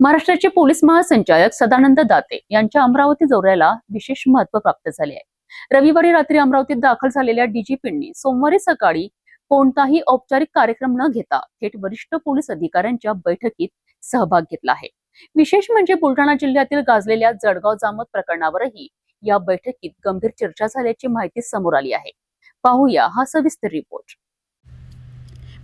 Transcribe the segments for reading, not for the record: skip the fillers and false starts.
महाराष्ट्राचे पोलीस महासंचालक सदानंद दाते यांच्या अमरावती दौऱ्याला विशेष महत्त्व प्राप्त झाले आहे। रविवारी रात्री अमरावतीत दाखल झालेल्या डीजीपींनी सोमवारी सकाळी कोणताही औपचारिक कार्यक्रम न घेता थेट वरिष्ठ पोलीस अधिकाऱ्यांच्या बैठकीत सहभाग घेतला आहे। विशेष म्हणजे बुलढाणा जिल्ह्यातील गाजलेल्या जळगाव जामोद प्रकरणावरही या बैठकीत गंभीर चर्चा झाल्याची माहिती समोर आली आहे। पाहूया हा सविस्तर रिपोर्ट।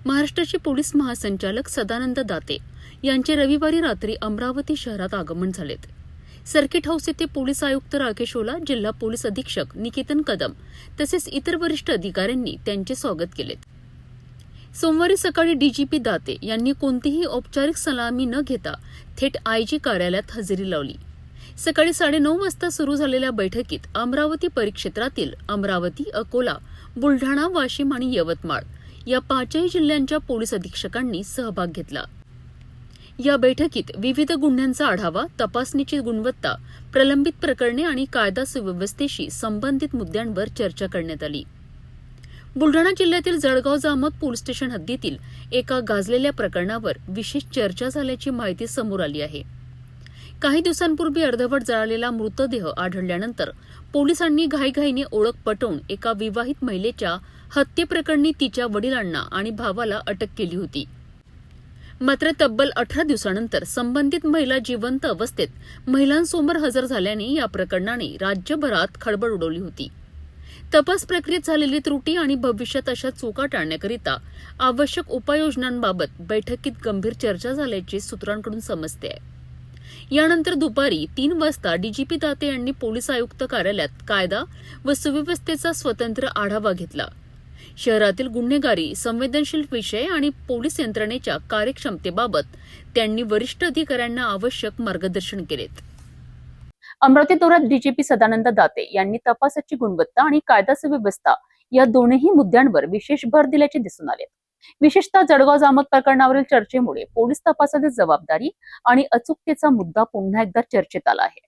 महाराष्ट्राचे पोलीस महासंचालक सदानंद दाते यांचे रविवारी रात्री अमरावती शहरात आगमन झालेत। सर्किट हाऊस येथे पोलीस आयुक्त राकेश ओला, जिल्हा पोलीस अधीक्षक निकेतन कदम तसेच इतर वरिष्ठ अधिकाऱ्यांनी त्यांचे स्वागत केले। सोमवारी सकाळी डीजीपी दाते यांनी कोणतीही औपचारिक सलामी न घेता थेट आयजी कार्यालयात हजेरी लावली। सकाळी 9:30 वाजता सुरू झालेल्या बैठकीत अमरावती परिक्षेत्रातील अमरावती, अकोला, बुलढाणा, वाशिम आणि यवतमाळ या 5ही जिल्ह्यांच्या पोलीस अधीक्षकांनी सहभाग घेतला। या बैठकीत विविध गुन्ह्यांचा आढावा, तपासणीची गुणवत्ता, प्रलंबित प्रकरणे आणि कायदा सुव्यवस्थेशी संबंधित मुद्द्यांवर चर्चा करण्यात आली। बुलढाणा जिल्ह्यातील जळगाव जामोद पोलीस स्टेशन हद्दीतील एका गाजलेल्या प्रकरणावर विशेष चर्चा झाल्याची माहिती समोर आली आहे। काही दिवसांपूर्वी अर्धवट जळालेला मृतदेह आढळल्यानंतर पोलिसांनी घाईघाईने ओळख पटवून एका विवाहित महिलेच्या हत्येप्रकरणी तिच्या वडिलांना आणि भावाला अटक केली होती। मात्र तब्बल 18 दिवसानंतर संबंधित महिला जिवंत अवस्थेत महिलांसमोर हजर झाल्याने या प्रकरणाने राज्यभरात खळबळ उडवली होती। तपास प्रक्रियेत झालेली त्रुटी आणि भविष्यात अशा चुका टाळण्याकरिता आवश्यक उपाययोजनांबाबत बैठकीत गंभीर चर्चा झाल्याचे सूत्रांकडून समजते आहे। यानंतर दुपारी 3 वाजता डीजीपी दाते यांनी पोलीस आयुक्त कार्यालयात कायदा व सुव्यवस्थेचा स्वतंत्र आढावा घेतला। शहरातील गुन्हेगारी, संवेदनशील विषय आणि पोलीस यंत्रणेच्या कार्यक्षमतेबाबत त्यांनी वरिष्ठ अधिकाऱ्यांना आवश्यक मार्गदर्शन केलेत। अमरावती दौऱ्यात डीजीपी सदानंद दाते यांनी तपासाची गुणवत्ता आणि कायदा सुव्यवस्था या दोन्ही मुद्द्यांवर विशेष भर दिल्याचे दिसून आले। विशेषतः जळगाव जामोद प्रकरणावरील चर्चेमुळे पोलीस तपासाची जबाबदारी आणि अचूकतेचा मुद्दा पुन्हा एकदा चर्चेत आला आहे।